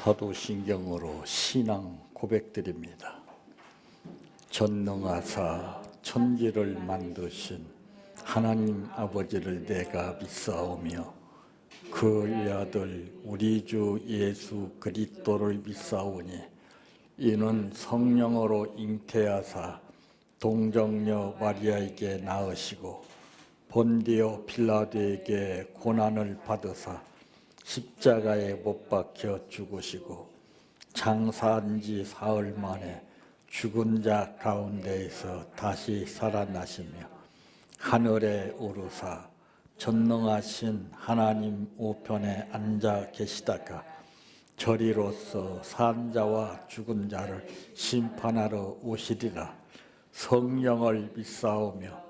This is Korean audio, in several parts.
사도신경으로 신앙 고백드립니다. 전능하사 천지를 만드신 하나님 아버지를 내가 믿사오며 그 외아들 우리 주 예수 그리스도를 믿사오니 이는 성령으로 잉태하사 동정녀 마리아에게 낳으시고 본디오 빌라도에게 고난을 받으사 십자가에 못 박혀 죽으시고 장사한 지 사흘 만에 죽은 자 가운데에서 다시 살아나시며 하늘에 오르사 전능하신 하나님 우편에 앉아 계시다가 저리로서 산 자와 죽은 자를 심판하러 오시리라. 성령을 믿사오며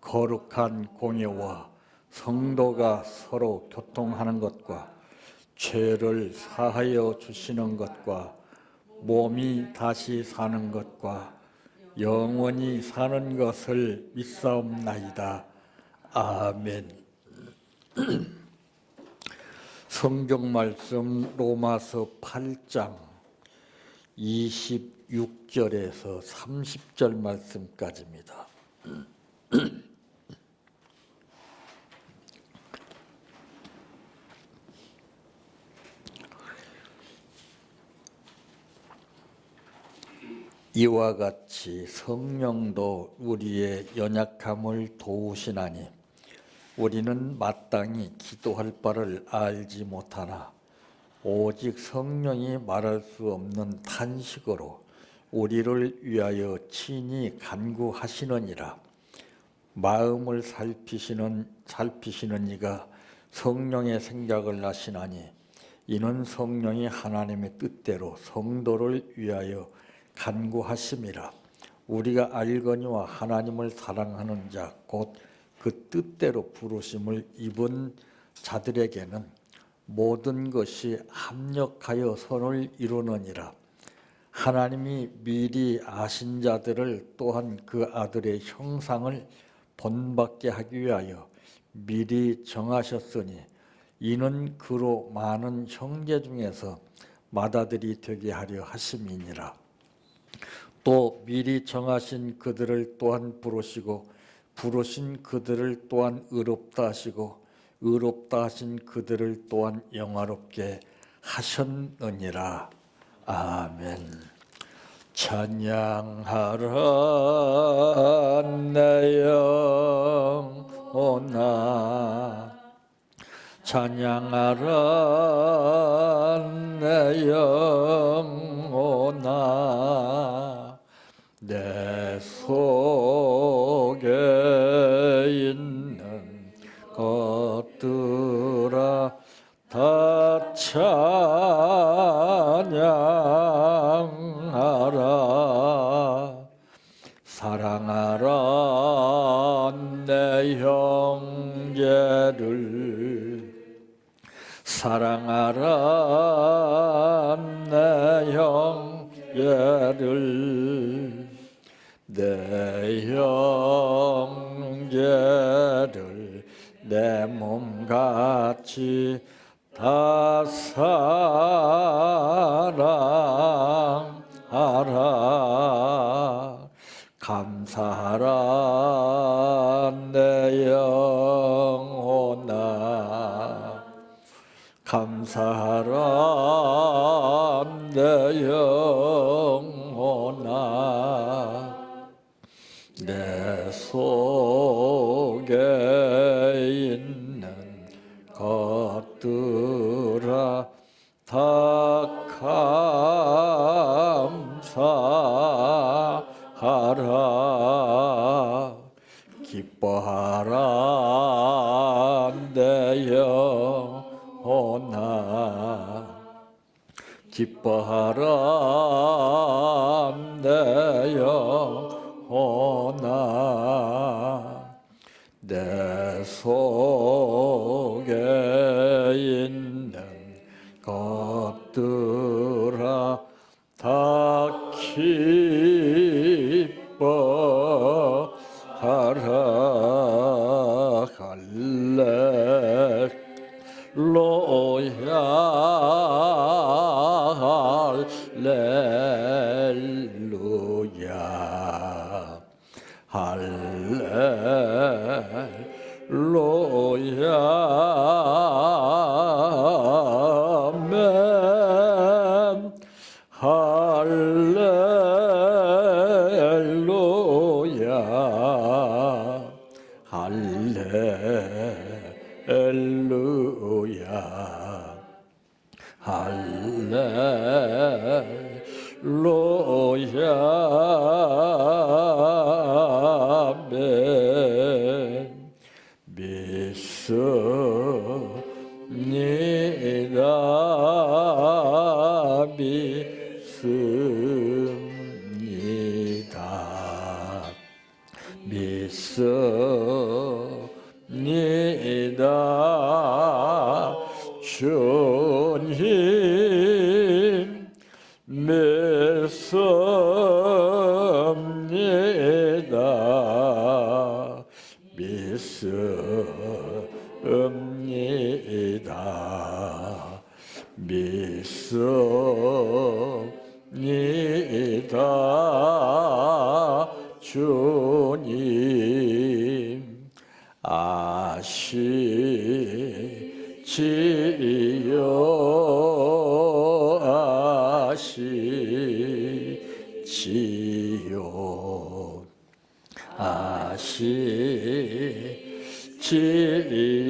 거룩한 공예와 성도가 서로 교통하는 것과 죄를 사하여 주시는 것과 몸이 다시 사는 것과 영원히 사는 것을 믿사옵나이다. 아멘. 성경 말씀 로마서 8장 26절에서 30절 말씀까지입니다. 이와 같이 성령도 우리의 연약함을 도우시나니 우리는 마땅히 기도할 바를 알지 못하나 오직 성령이 말할 수 없는 탄식으로 우리를 위하여 친히 간구하시느니라. 마음을 살피시는 이가 성령의 생각을 아시나니 이는 성령이 하나님의 뜻대로 성도를 위하여 간구하심이라. 우리가 알거니와 하나님을 사랑하는 자 곧 그 뜻대로 부르심을 입은 자들에게는 모든 것이 합력하여 선을 이루느니라. 하나님이 미리 아신 자들을 또한 그 아들의 형상을 본받게 하기 위하여 미리 정하셨으니 이는 그로 많은 형제 중에서 맏아들이 되게 하려 하심이니라. 또 미리 정하신 그들을 또한 부르시고 부르신 그들을 또한 의롭다 하시고 의롭다 하신 그들을 또한 영화롭게 하셨느니라. 아멘. 찬양하라 내 영혼아, 찬양하라 내 영혼아, 내 속에 있는 것들아 다 찬양하라. 사랑하라 내 형제를, 사랑하라 내 형제를, 내 형제를 내 몸같이 다 사랑하라. 감사하라 내 영혼아, 감사하라 내 영혼아, 내 속에 있는 것들아 다 감사하라. 기뻐하라 내 영혼아, 기뻐하라 내 영혼아, 내 속에 있는 것들아 다 기뻐하라. 할렐루야 할렐루야 아멘. 믿습니다. 믿습니다. 주님 믿습니다. 믿습니다. 믿습니다. 주님 아시지요.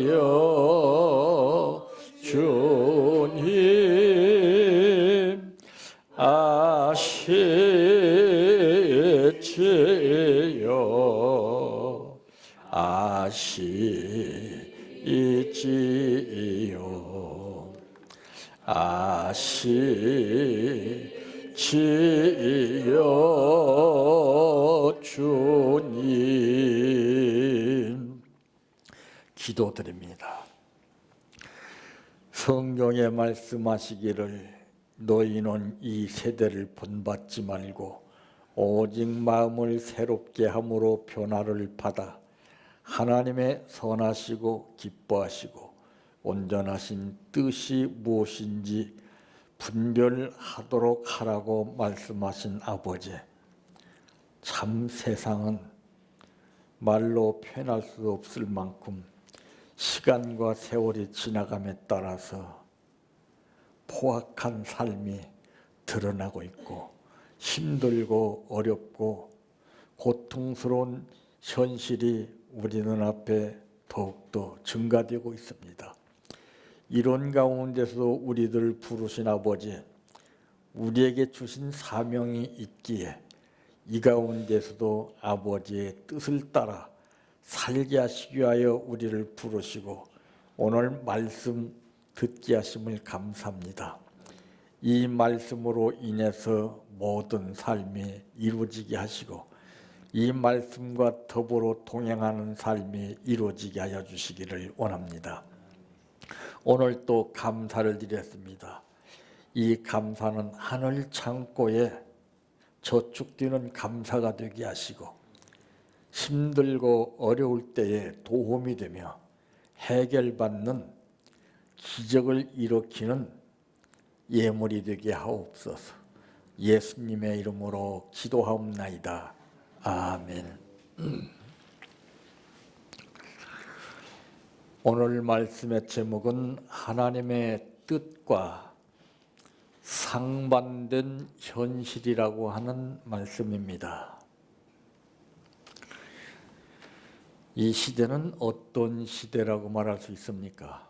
아시지요. 주님 아시지요. 아시지요. 아시지요. 주님 기도드립니다. 성경에 말씀하시기를 너희는 이 세대를 본받지 말고 오직 마음을 새롭게 함으로 변화를 받아 하나님의 선하시고 기뻐하시고 온전하신 뜻이 무엇인지 분별하도록 하라고 말씀하신 아버지, 참 세상은 말로 표현할 수 없을 만큼 시간과 세월이 지나감에 따라서 포악한 삶이 드러나고 있고 힘들고 어렵고 고통스러운 현실이 우리 눈앞에 더욱더 증가되고 있습니다. 이런 가운데서 우리들 부르신 아버지, 우리에게 주신 사명이 있기에 이 가운데서도 아버지의 뜻을 따라 살게 하시기 위하여 우리를 부르시고 오늘 말씀 듣게 하심을 감사합니다. 이 말씀으로 인해서 모든 삶이 이루어지게 하시고 이 말씀과 더불어 동행하는 삶이 이루어지게 하여 주시기를 원합니다. 오늘 또 감사를 드렸습니다. 이 감사는 하늘 창고에 저축되는 감사가 되게 하시고 힘들고 어려울 때에 도움이 되며 해결받는 기적을 일으키는 예물이 되게 하옵소서. 예수님의 이름으로 기도하옵나이다. 아멘. 오늘 말씀의 제목은 하나님의 뜻과 상반된 현실이라고 하는 말씀입니다. 이 시대는 어떤 시대라고 말할 수 있습니까?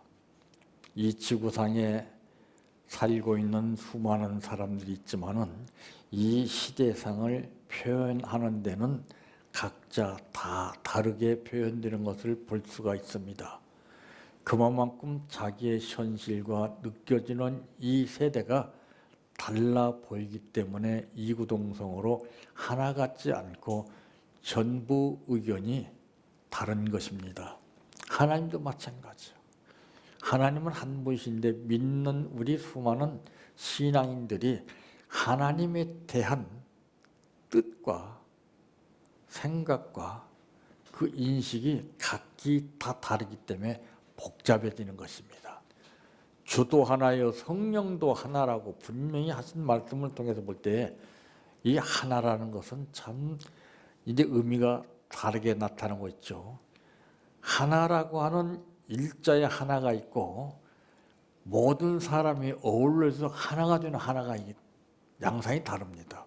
이 지구상에 살고 있는 수많은 사람들이 있지만은 이 시대상을 표현하는 데는 각자 다 다르게 표현되는 것을 볼 수가 있습니다. 그만큼 자기의 현실과 느껴지는 이 세대가 달라 보이기 때문에 이구동성으로 하나 같지 않고 전부 의견이 다른 것입니다. 하나님도 마찬가지예요. 하나님은 한 분이신데 믿는 우리 수많은 신앙인들이 하나님에 대한 뜻과 생각과 그 인식이 각기 다 다르기 때문에 복잡해지는 것입니다. 주도 하나요 성령도 하나라고 분명히 하신 말씀을 통해서 볼 때 이 하나라는 것은 참 이제 의미가 다르게 나타나고 있죠. 하나라고 하는 일자에 하나가 있고 모든 사람이 어울려서 하나가 되는 하나가 양상이 다릅니다.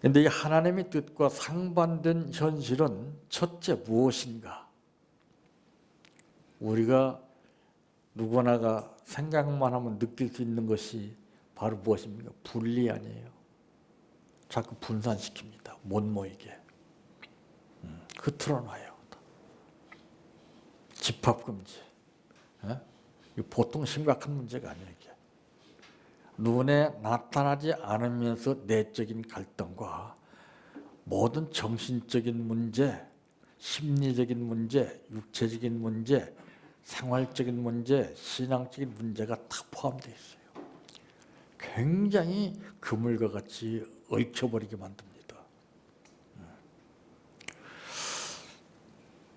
그런데 이 하나님의 뜻과 상반된 현실은 첫째 무엇인가? 우리가 누구나가 생각만 하면 느낄 수 있는 것이 바로 무엇입니까? 분리 아니에요. 자꾸 분산시킵니다. 못 모이게. 흐트러놔요. 집합금지. 이거 보통 심각한 문제가 아니에요. 이게. 눈에 나타나지 않으면서 내적인 갈등과 모든 정신적인 문제, 심리적인 문제, 육체적인 문제, 생활적인 문제, 신앙적인 문제가 다 포함되어 있어요. 굉장히 그물과 같이 얽혀버리게 만듭니다.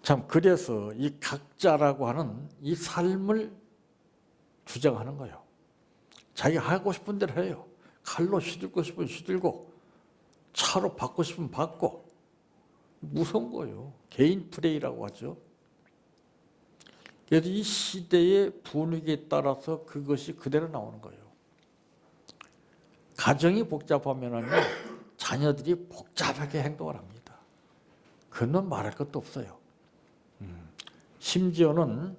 참 그래서 이 각자라고 하는 이 삶을 주장하는 거예요. 자기 하고 싶은 대로 해요. 칼로 휘둘고 싶으면 휘둘고 차로 받고 싶으면 받고. 무서운 거예요. 개인 플레이라고 하죠. 그래서 이 시대의 분위기에 따라서 그것이 그대로 나오는 거예요. 가정이 복잡하면 자녀들이 복잡하게 행동을 합니다. 그건 말할 것도 없어요. 심지어는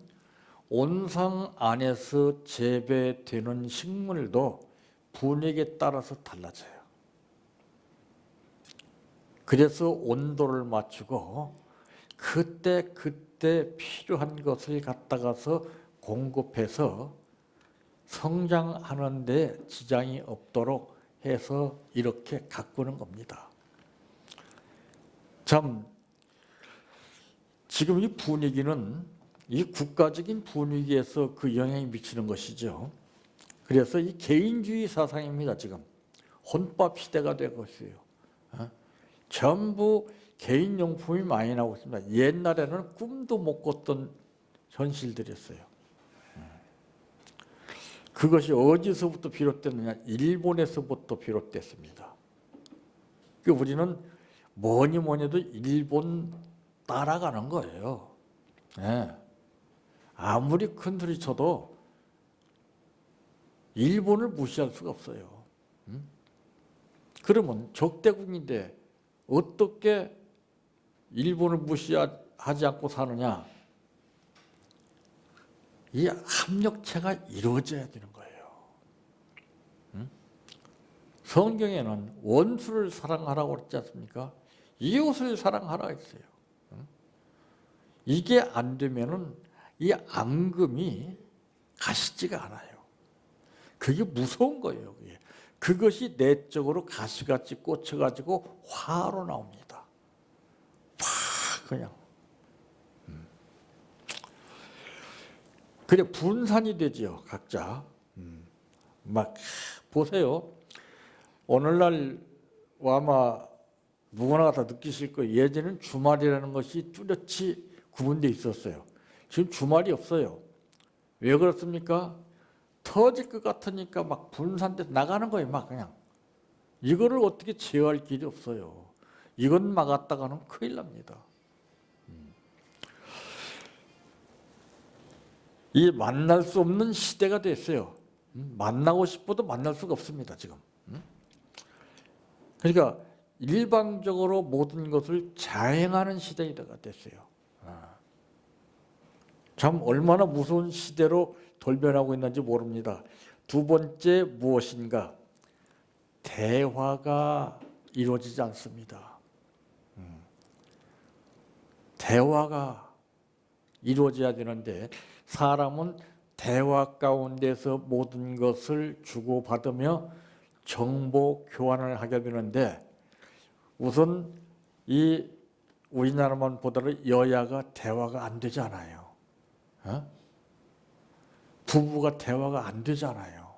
온상 안에서 재배되는 식물도 분위기에 따라서 달라져요. 그래서 온도를 맞추고 그때 필요한 것을 갖다가서 공급해서 성장하는 데 지장이 없도록 해서 이렇게 가꾸는 겁니다. 참 지금 이 분위기는 이 국가적인 분위기에서 그 영향이 미치는 것이죠. 그래서 이 개인주의 사상입니다. 지금 혼밥 시대가 되고 있어요. 전부 개인용품이 많이 나오고 있습니다. 옛날에는 꿈도 못 꿨던 현실들이었어요. 그것이 어디서부터 비롯됐느냐? 일본에서부터 비롯됐습니다. 우리는 뭐니 해도 일본 따라가는 거예요. 아무리 큰 소리 쳐도 일본을 무시할 수가 없어요. 그러면 적대국인데 어떻게 일본을 무시하지 않고 사느냐? 이 합력체가 이루어져야 되는 거예요. 성경에는 원수를 사랑하라고 그랬지 않습니까? 이웃을 사랑하라 했어요. 이게 안 되면은 이 앙금이 가시지가 않아요. 그게 무서운 거예요. 그것이 내적으로 가시같이 꽂혀가지고 화로 나옵니다. 팍 그냥. 그래 분산이 되지요. 각자. 막 보세요. 오늘날 아마 누구나 다 느끼실 거예요. 예전에는 주말이라는 것이 뚜렷이 구분되어 있었어요. 지금 주말이 없어요. 왜 그렇습니까? 터질 것 같으니까 막 분산돼서 나가는 거예요. 막 그냥. 이거를 어떻게 제어할 길이 없어요. 이건 막았다가는 큰일 납니다. 이 만날 수 없는 시대가 됐어요. 만나고 싶어도 만날 수가 없습니다. 지금. 그러니까 일방적으로 모든 것을 자행하는 시대가 됐어요. 참 얼마나 무서운 시대로 돌변하고 있는지 모릅니다. 두 번째 무엇인가? 대화가 이루어지지 않습니다. 대화가 이루어져야 되는데 사람은 대화 가운데서 모든 것을 주고받으며 정보 교환을 하게 되는데 우선 이 우리나라만 보더라도 여야가 대화가 안 되잖아요. 부부가 대화가 안 되잖아요.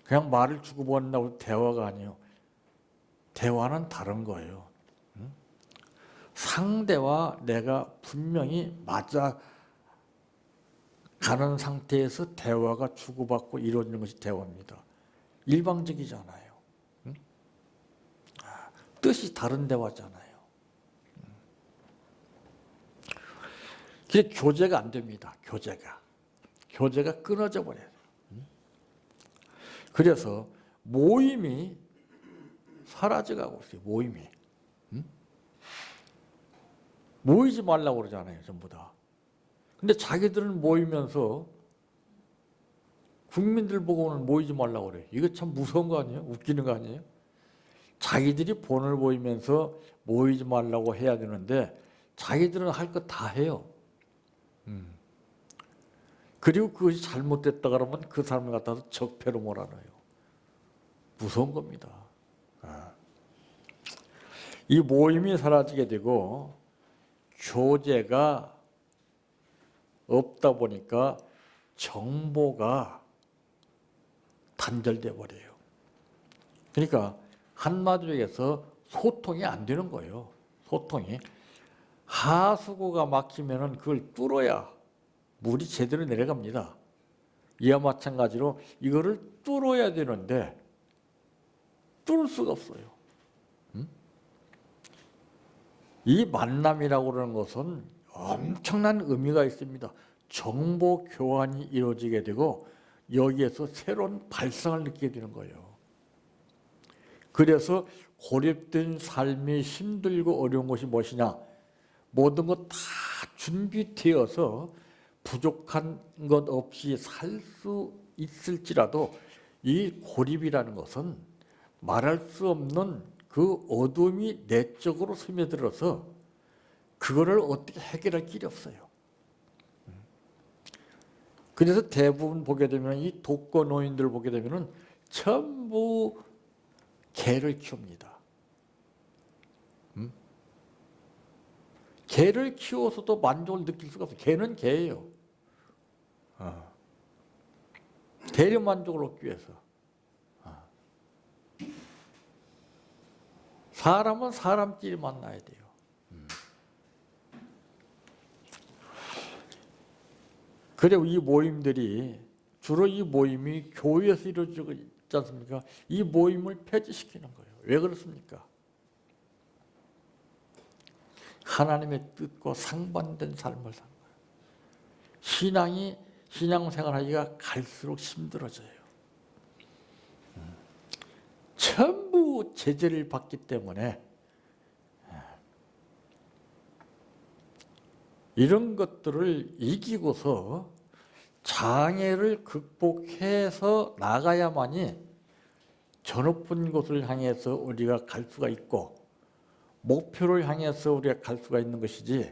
그냥 말을 주고받는다고 대화가 아니에요. 대화는 다른 거예요. 상대와 내가 분명히 맞아 가는 상태에서 대화가 주고받고 이루어지는 것이 대화입니다. 일방적이잖아요. 뜻이 다른 대화잖아요. 그게 교제가 안 됩니다. 교제가 끊어져 버려요. 그래서 모임이 사라져가고 있어요. 모임이. 모이지 말라고 그러잖아요. 전부 다. 근데 자기들은 모이면서 국민들 보고는 모이지 말라고 그래요. 이거 참 무서운 거 아니에요? 웃기는 거 아니에요? 자기들이 본을 보이면서 모이지 말라고 해야 되는데 자기들은 할 거 다 해요. 그리고 그것이 잘못됐다 그러면 그 사람을 갖다서 적폐로 몰아넣어요. 무서운 겁니다. 이 모임이 사라지게 되고 교제가 없다 보니까 정보가 단절돼 버려요. 그러니까 한마디로 얘기해서 소통이 안 되는 거예요. 소통이. 하수구가 막히면은 그걸 뚫어야 물이 제대로 내려갑니다. 이와 마찬가지로 이거를 뚫어야 되는데 뚫을 수가 없어요. 이 만남이라고 하는 것은 엄청난 의미가 있습니다. 정보 교환이 이루어지게 되고 여기에서 새로운 발상을 느끼게 되는 거예요. 그래서 고립된 삶이 힘들고 어려운 것이 무엇이냐? 모든 것 다 준비되어서 부족한 것 없이 살 수 있을지라도 이 고립이라는 것은 말할 수 없는 그 어둠이 내적으로 스며들어서 그거를 어떻게 해결할 길이 없어요. 그래서 대부분 보게 되면 이 독거노인들 보게 되면 전부 개를 키웁니다. 개를 키워서도 만족을 느낄 수가 없어요. 개는 개예요. 대리 만족을 얻기 위해서. 사람은 사람끼리 만나야 돼요. 그리고 이 모임들이 주로 이 모임이 교회에서 이루어지고 있지 않습니까? 이 모임을 폐지시키는 거예요. 왜 그렇습니까? 하나님의 뜻과 상반된 삶을 산 거예요. 신앙생활하기가 갈수록 힘들어져요. 전부 제재를 받기 때문에 이런 것들을 이기고서 장애를 극복해서 나가야만이 저 높은 곳을 향해서 우리가 갈 수가 있고 목표를 향해서 우리가 갈 수가 있는 것이지,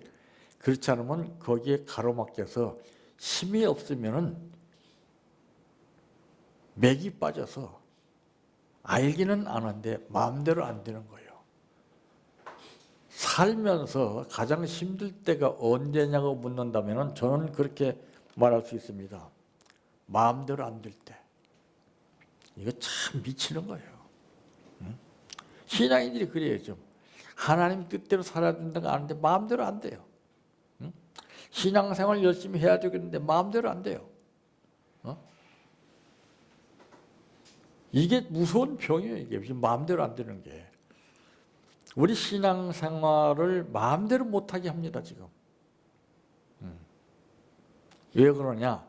그렇지 않으면 거기에 가로막혀서 힘이 없으면은 맥이 빠져서 알기는 아는데 마음대로 안 되는 거예요. 살면서 가장 힘들 때가 언제냐고 묻는다면 저는 그렇게 말할 수 있습니다. 마음대로 안 될 때. 이거 참 미치는 거예요. 신앙인들이 그래요. 좀 하나님 뜻대로 살아야 된다고 아는데 마음대로 안 돼요. 신앙생활 열심히 해야 되겠는데 마음대로 안 돼요. 이게 무서운 병이에요. 이게 마음대로 안 되는 게. 우리 신앙생활을 마음대로 못하게 합니다. 지금. 왜 그러냐?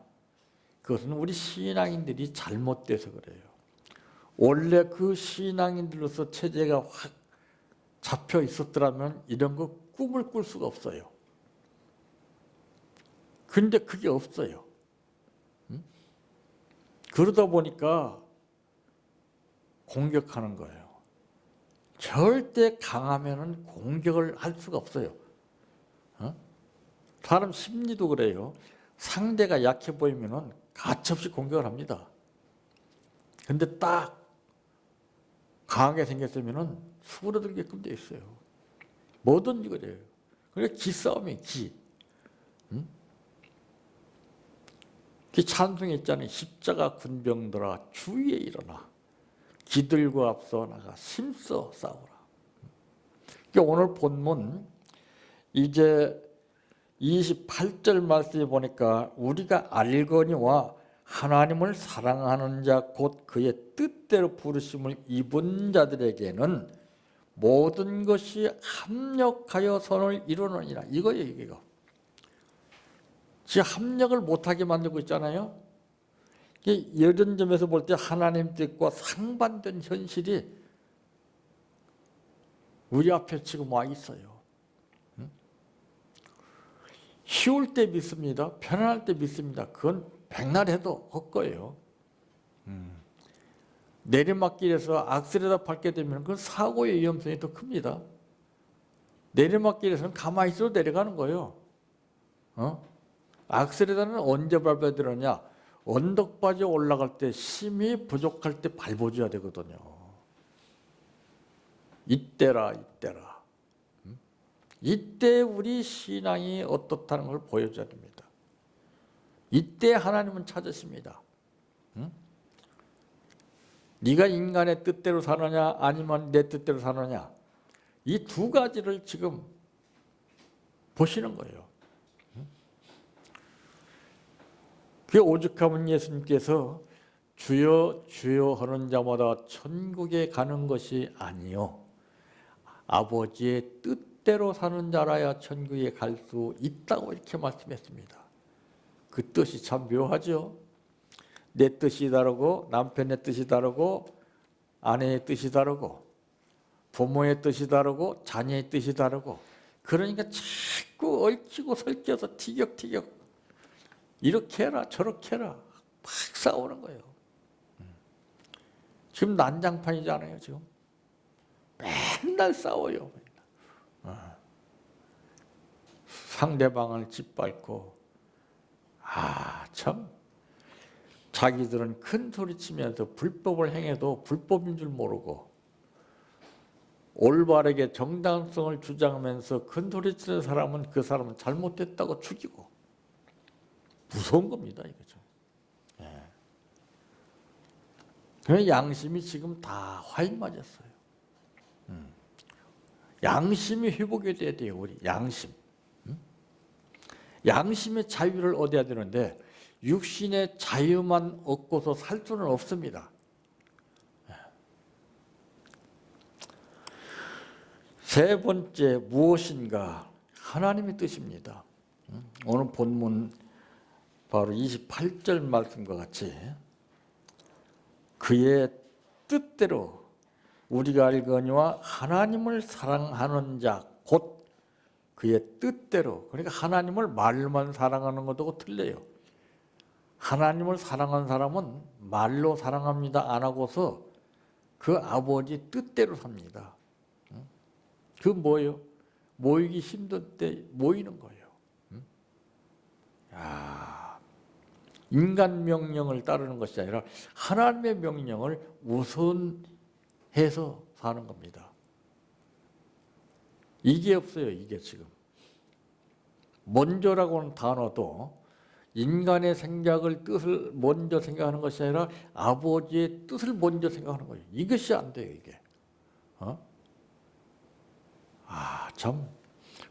그것은 우리 신앙인들이 잘못돼서 그래요. 원래 그 신앙인들로서 체제가 확 잡혀 있었더라면 이런 거 꿈을 꿀 수가 없어요. 근데 그게 없어요. 그러다 보니까 공격하는 거예요. 절대 강하면은 공격을 할 수가 없어요. 사람 심리도 그래요. 상대가 약해 보이면은 가차없이 공격을 합니다. 근데 딱 강하게 생겼으면은 수그러들게끔 돼 있어요. 뭐든지 그래요. 그러니까 기싸움이 기. 그 찬송에 있잖아요. 십자가 군병들아 주위에 일어나 기들고 앞서 나가 힘써 싸우라. 그러니까 오늘 본문 이제 28절 말씀에 보니까 우리가 알거니와 하나님을 사랑하는 자 곧 그의 뜻대로 부르심을 입은 자들에게는 모든 것이 합력하여 선을 이루느니라. 이거예요. 이거. 지금 합력을 못하게 만들고 있잖아요. 이런 점에서 볼 때 하나님 뜻과 상반된 현실이 우리 앞에 지금 와 있어요. 쉬울 때 믿습니다. 편안할 때 믿습니다. 그건 백날 해도 헛거예요. 내리막길에서 악셀에다 밟게 되면 그 사고의 위험성이 더 큽니다. 내리막길에서는 가만히 있어도 내려가는 거예요. 악셀에다는 언제 밟아야 되느냐? 언덕바지에 올라갈 때 힘이 부족할 때 밟아줘야 되거든요. 이때라. 이때 우리 신앙이 어떻다는 걸 보여줘야 됩니다. 이때 하나님은 찾으십니다. 네가 인간의 뜻대로 사느냐 아니면 내 뜻대로 사느냐, 이 두 가지를 지금 보시는 거예요. 그 오죽하면 예수님께서 주여 주여 하는 자마다 천국에 가는 것이 아니요 아버지의 뜻대로 사는 자라야 천국에 갈 수 있다고 이렇게 말씀했습니다. 그 뜻이 참 묘하죠. 내 뜻이 다르고 남편의 뜻이 다르고 아내의 뜻이 다르고 부모의 뜻이 다르고 자녀의 뜻이 다르고, 그러니까 자꾸 얽히고 설켜서 티격태격 이렇게 해라 저렇게 해라 막 싸우는 거예요. 지금 난장판이잖아요. 지금 맨날 싸워요. 상대방을 짓밟고, 참 자기들은 큰 소리치면서 불법을 행해도 불법인 줄 모르고 올바르게 정당성을 주장하면서 큰 소리치는 사람은 그 사람은 잘못됐다고 죽이고, 무서운 겁니다. 이거죠. 그 양심이 지금 다 화인 맞았어요. 양심이 회복이 돼야 돼요. 우리 양심. 양심의 자유를 얻어야 되는데 육신의 자유만 얻고서 살 수는 없습니다. 세 번째 무엇인가? 하나님의 뜻입니다. 오늘 본문 바로 28절 말씀과 같이 그의 뜻대로 우리가 알거니와 하나님을 사랑하는 자 곧 그의 뜻대로, 그러니까 하나님을 말로만 사랑하는 것하고 틀려요. 하나님을 사랑하는 사람은 말로 사랑합니다 안 하고서 그 아버지 뜻대로 삽니다. 그 뭐예요? 모이기 힘들 때 모이는 거예요. 인간 명령을 따르는 것이 아니라 하나님의 명령을 우선해서 사는 겁니다. 이게 없어요. 이게 지금 먼저라고 하는 단어도 인간의 생각을 뜻을 먼저 생각하는 것이 아니라 아버지의 뜻을 먼저 생각하는 거예요. 이것이 안 돼요. 이게 참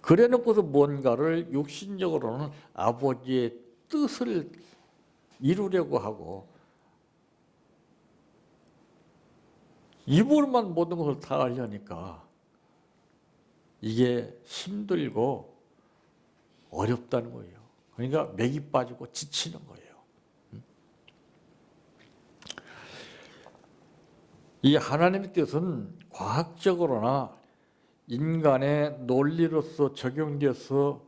그래 놓고서 뭔가를 육신적으로는 아버지의 뜻을 이루려고 하고 입으로만 모든 것을 다 하려니까 이게 힘들고 어렵다는 거예요. 그러니까 맥이 빠지고 지치는 거예요. 이 하나님의 뜻은 과학적으로나 인간의 논리로서 적용되어서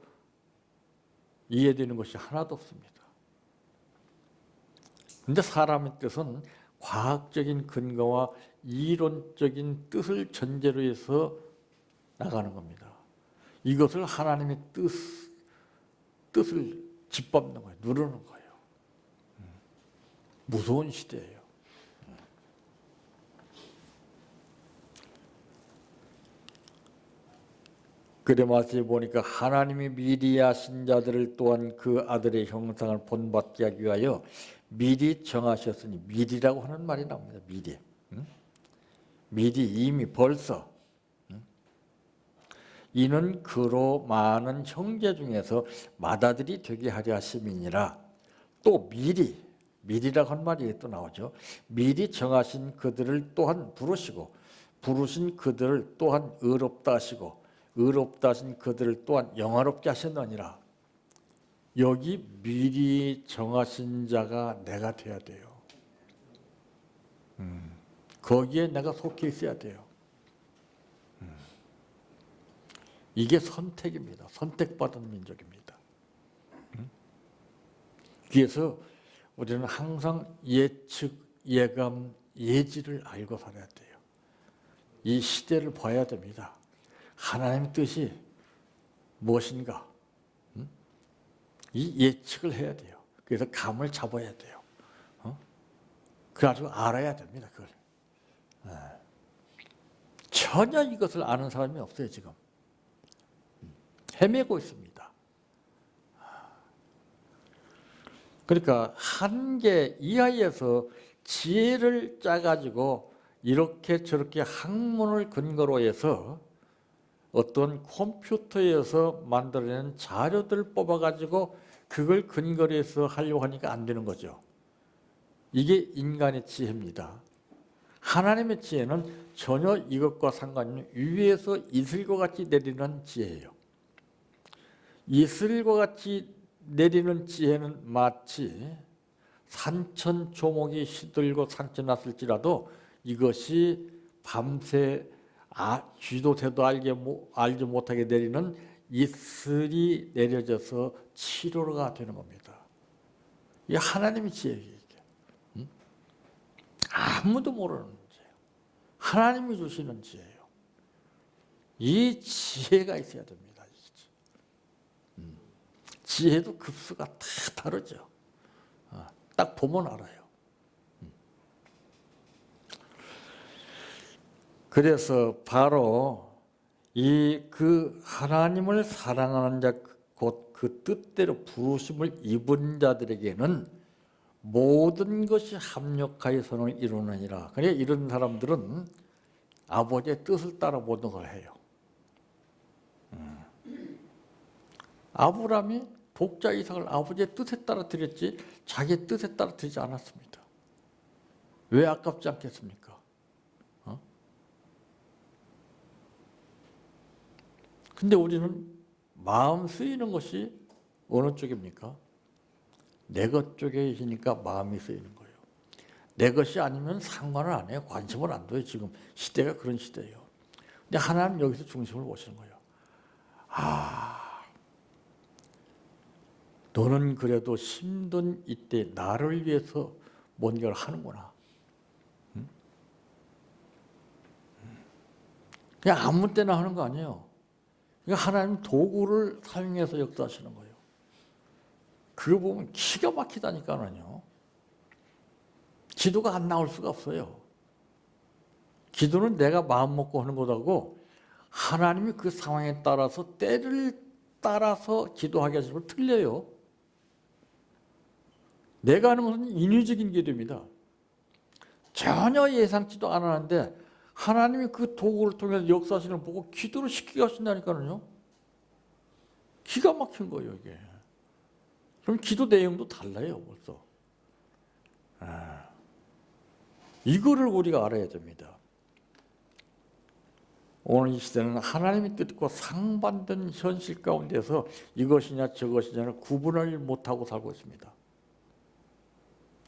이해되는 것이 하나도 없습니다. 그런데 사람의 뜻은 과학적인 근거와 이론적인 뜻을 전제로 해서 나가는 겁니다. 이것을 하나님의 뜻을 짓밟는 거예요. 누르는 거예요. 무서운 시대예요. 그래 말씀에 보니까 하나님이 미리 하신 자들을 또한 그 아들의 형상을 본받게 하기 위하여 미리 정하셨으니, 미리라고 하는 말이 나옵니다. 미리. 미리 이미 벌써. 이는 그로 많은 형제 중에서 맏아들이 되게 하려 하심이니라. 또 미리라고 한 말이 또 나오죠. 미리 정하신 그들을 또한 부르시고 부르신 그들을 또한 의롭다 하시고 의롭다 하신 그들을 또한 영화롭게 하셨느니라. 여기 미리 정하신 자가 내가 돼야 돼요. 거기에 내가 속해 있어야 돼요. 이게 선택입니다. 선택받은 민족입니다. 그래서 우리는 항상 예측 예감, 예지를 알고 살아야 돼요. 이 시대를 봐야 됩니다. 하나님의 뜻이 무엇인가? 이 예측을 해야 돼요. 그래서 감을 잡아야 돼요. 그래가지고 알아야 됩니다. 그걸. 전혀 이것을 아는 사람이 없어요. 지금 헤매고 있습니다. 그러니까 한계 이하에서 지혜를 짜가지고 이렇게 저렇게 학문을 근거로 해서 어떤 컴퓨터에서 만들어낸 자료들을 뽑아가지고 그걸 근거로 해서 하려고 하니까 안 되는 거죠. 이게 인간의 지혜입니다. 하나님의 지혜는 전혀 이것과 상관이 없는 위에서 이슬과 같이 내리는 지혜예요. 이슬과 같이 내리는 지혜는 마치 산천조목이 시들고 산천났을지라도 이것이 밤새 쥐도 새도 알지 못하게 내리는 이슬이 내려져서 치료가 되는 겁니다. 이게 하나님의 지혜예요. 아무도 모르는 지혜예요. 하나님이 주시는 지혜예요. 이 지혜가 있어야 됩니다. 지혜도 급수가 다 다르죠. 딱 보면 알아요. 그래서 바로 그 하나님을 사랑하는 자, 곧 그 뜻대로 부르심을 입은 자들에게는 모든 것이 합력하여 선을 이루느니라. 그러니까 이런 사람들은 아버지의 뜻을 따라 모든 걸 해요. 아브라함이 독자 이삭을 아버지의 뜻에 따라 드렸지 자기의 뜻에 따라 드리지 않았습니다. 왜 아깝지 않겠습니까? 근데 우리는 마음 쓰이는 것이 어느 쪽입니까? 내 것 쪽이니까 마음이 쓰이는 거예요. 내 것이 아니면 상관을 안 해요. 관심을 안 둬요. 지금 시대가 그런 시대예요. 근데 하나님 여기서 중심을 보시는 거예요. 너는 그래도 힘든 이때 나를 위해서 뭔가를 하는구나. 그냥 아무 때나 하는 거 아니에요. 그러니까 하나님 도구를 사용해서 역사하시는 거예요. 그거 보면 기가 막히다니까요. 기도가 안 나올 수가 없어요. 기도는 내가 마음 먹고 하는 거다고 하나님이 그 상황에 따라서 때를 따라서 기도하게 하시면 틀려요. 내가 하는 것은 인위적인 기도입니다. 전혀 예상치도 않았는데 하나님이 그 도구를 통해서 역사하시는 걸 보고 기도를 시키게 하신다니까요. 기가 막힌 거예요, 이게. 그럼 기도 내용도 달라요, 벌써. 이거를 우리가 알아야 됩니다. 오늘 이 시대는 하나님의 뜻과 상반된 현실 가운데서 이것이냐 저것이냐를 구분을 못하고 살고 있습니다.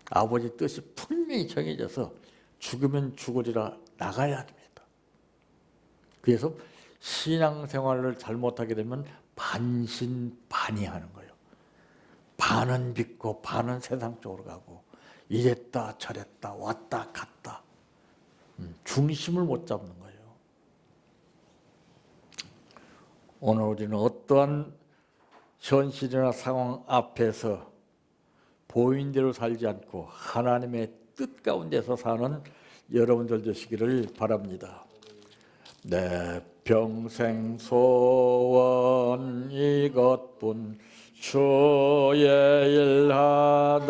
아버지 뜻이 분명히 정해져서 죽으면 죽으리라 나가야 됩니다. 그래서 신앙생활을 잘못하게 되면 반신반의하는 거예요. 반은 믿고 반은 세상 쪽으로 가고 이랬다 저랬다 왔다 갔다 중심을 못 잡는 거예요. 오늘 우리는 어떠한 현실이나 상황 앞에서 보인 대로 살지 않고 하나님의 뜻 가운데서 사는 여러분들 되시기를 바랍니다. 내 평생 소원 이것뿐 주의 일 하다가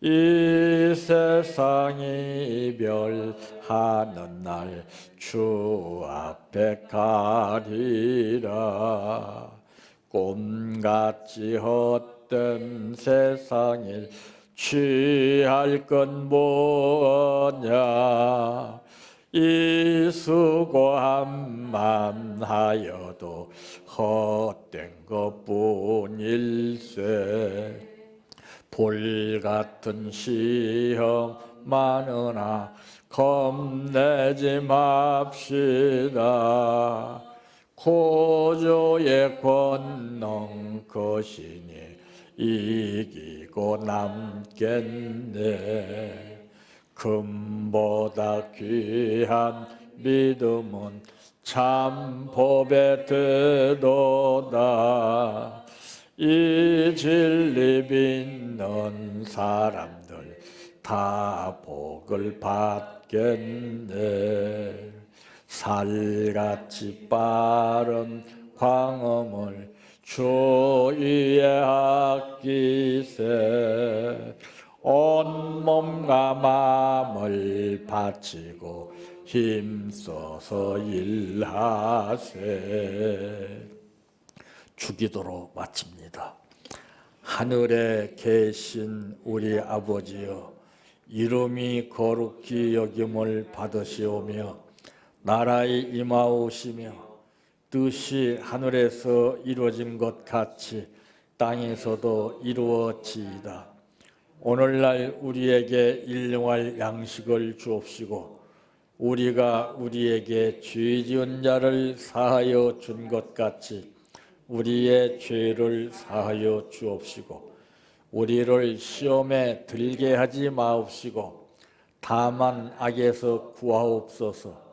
이 세상이 이별하는 날 주 앞에 가리라. 꿈같이 헛된 세상에 취할 건 뭐냐. 이 수고함만 하여도 헛된 것뿐일세. 불같은 시험 많으나 겁내지 맙시다. 구주의 권능 거시니 이기고 남겠네. 금보다 귀한 믿음은 참 법에 드도다. 이 진리 믿는 사람들 다 복을 받겠네. 살같이 빠른 광음을 주 위에 아끼세. 온 몸과 마음을 바치고 힘써서 일하세. 주기도로 마칩니다. 하늘에 계신 우리 아버지여, 이름이 거룩히 여김을 받으시오며 나라의 임하오시며 뜻이 하늘에서 이루어진 것 같이 땅에서도 이루어지이다. 오늘날 우리에게 일용할 양식을 주옵시고 우리가 우리에게 죄 지은 자를 사하여 준 것 같이 우리의 죄를 사하여 주옵시고 우리를 시험에 들게 하지 마옵시고 다만 악에서 구하옵소서.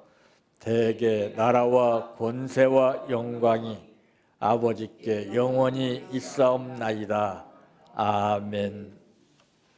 대개 나라와 권세와 영광이 아버지께 영원히 있사옵나이다. 아멘.